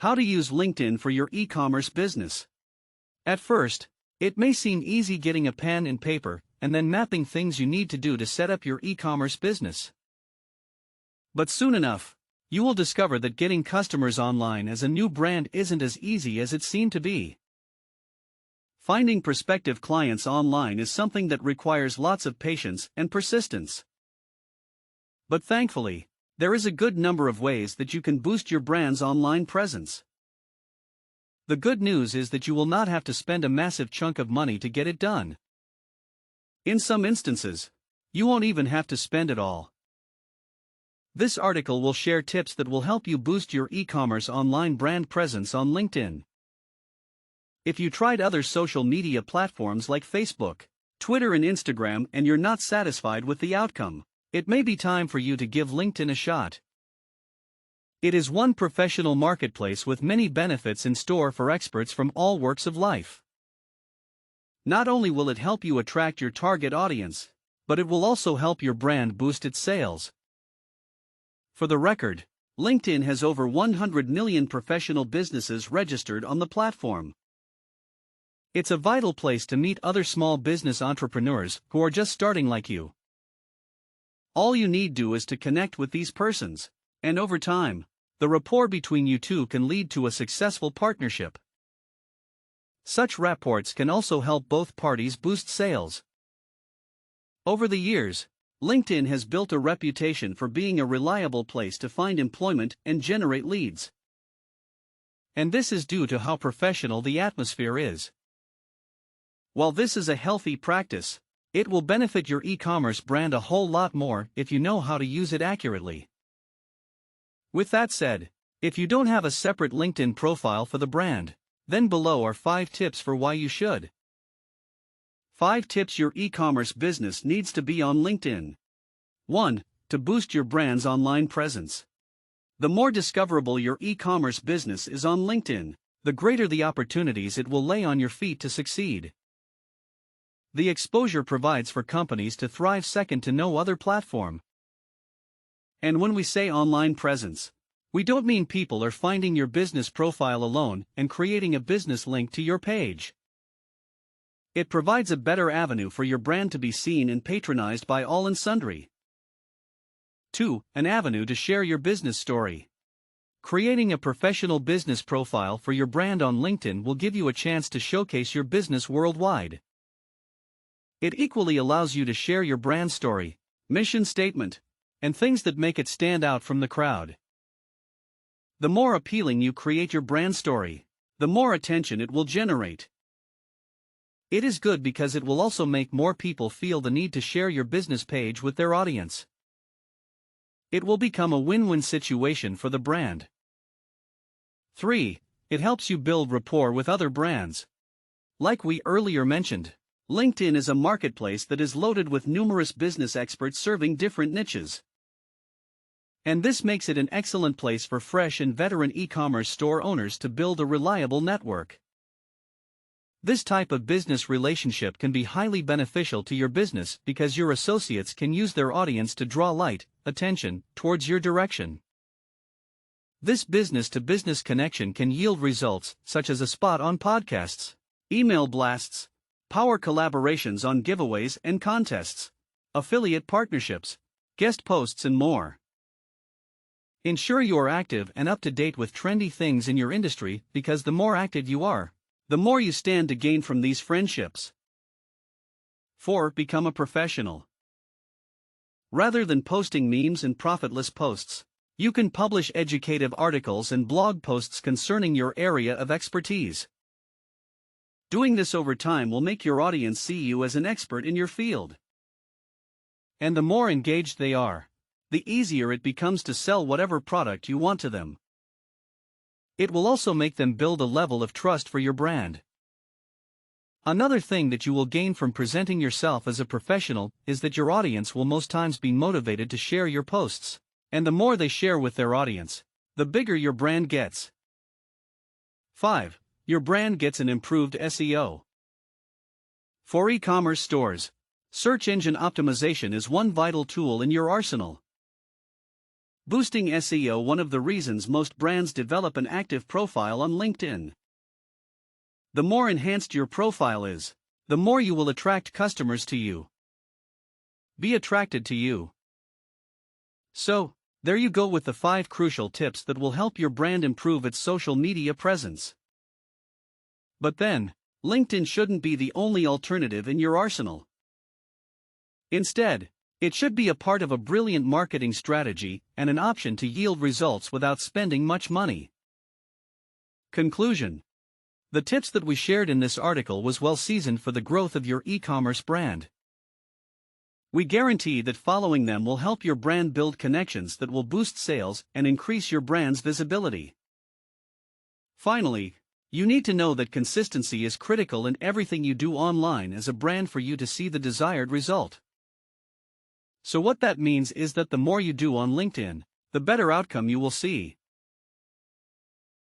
How to use LinkedIn for your e-commerce business. At first, it may seem easy getting a pen and paper and then mapping things you need to do to set up your e-commerce business. But soon enough, you will discover that getting customers online as a new brand isn't as easy as it seemed to be. Finding prospective clients online is something that requires lots of patience and persistence. But thankfully, there is a good number of ways that you can boost your brand's online presence. The good news is that you will not have to spend a massive chunk of money to get it done. In some instances, you won't even have to spend it all. This article will share tips that will help you boost your e-commerce online brand presence on LinkedIn. If you tried other social media platforms like Facebook, Twitter and Instagram and you're not satisfied with the outcome, it may be time for you to give LinkedIn a shot. It is one professional marketplace with many benefits in store for experts from all walks of life. Not only will it help you attract your target audience, but it will also help your brand boost its sales. For the record, LinkedIn has over 100 million professional businesses registered on the platform. It's a vital place to meet other small business entrepreneurs who are just starting like you. All you need do is to connect with these persons, and over time, the rapport between you two can lead to a successful partnership. Such rapports can also help both parties boost sales. Over the years, LinkedIn has built a reputation for being a reliable place to find employment and generate leads. And this is due to how professional the atmosphere is. While this is a healthy practice, it will benefit your e-commerce brand a whole lot more if you know how to use it accurately. With that said, if you don't have a separate LinkedIn profile for the brand, then below are 5 tips for why you should. 5 tips your e-commerce business needs to be on LinkedIn. 1. To boost your brand's online presence. The more discoverable your e-commerce business is on LinkedIn, the greater the opportunities it will lay on your feet to succeed. The exposure provides for companies to thrive second to no other platform. And when we say online presence, we don't mean people are finding your business profile alone and creating a business link to your page. It provides a better avenue for your brand to be seen and patronized by all and sundry. 2. An avenue to share your business story. Creating a professional business profile for your brand on LinkedIn will give you a chance to showcase your business worldwide. It equally allows you to share your brand story, mission statement, and things that make it stand out from the crowd. The more appealing you create your brand story, the more attention it will generate. It is good because it will also make more people feel the need to share your business page with their audience. It will become a win-win situation for the brand. 3. It helps you build rapport with other brands. Like we earlier mentioned, LinkedIn is a marketplace that is loaded with numerous business experts serving different niches. And this makes it an excellent place for fresh and veteran e-commerce store owners to build a reliable network. This type of business relationship can be highly beneficial to your business because your associates can use their audience to draw attention towards your direction. This business-to-business connection can yield results such as a spot on podcasts, email blasts, power collaborations on giveaways and contests, affiliate partnerships, guest posts and more. Ensure you are active and up to date with trendy things in your industry because the more active you are, the more you stand to gain from these friendships. 4. Become a professional. Rather than posting memes and profitless posts, you can publish educative articles and blog posts concerning your area of expertise. Doing this over time will make your audience see you as an expert in your field. And the more engaged they are, the easier it becomes to sell whatever product you want to them. It will also make them build a level of trust for your brand. Another thing that you will gain from presenting yourself as a professional is that your audience will most times be motivated to share your posts, and the more they share with their audience, the bigger your brand gets. 5. Your brand gets an improved SEO. For e-commerce stores, search engine optimization is one vital tool in your arsenal. Boosting SEO. One of the reasons most brands develop an active profile on LinkedIn. The more enhanced your profile is, the more you will attract customers to you. Be attracted to you. So, there you go with the 5 crucial tips that will help your brand improve its social media presence. But then, LinkedIn shouldn't be the only alternative in your arsenal. Instead, it should be a part of a brilliant marketing strategy and an option to yield results without spending much money. Conclusion. The tips that we shared in this article was well seasoned for the growth of your e-commerce brand. We guarantee that following them will help your brand build connections that will boost sales and increase your brand's visibility. Finally, you need to know that consistency is critical in everything you do online as a brand for you to see the desired result. So what that means is that the more you do on LinkedIn, the better outcome you will see.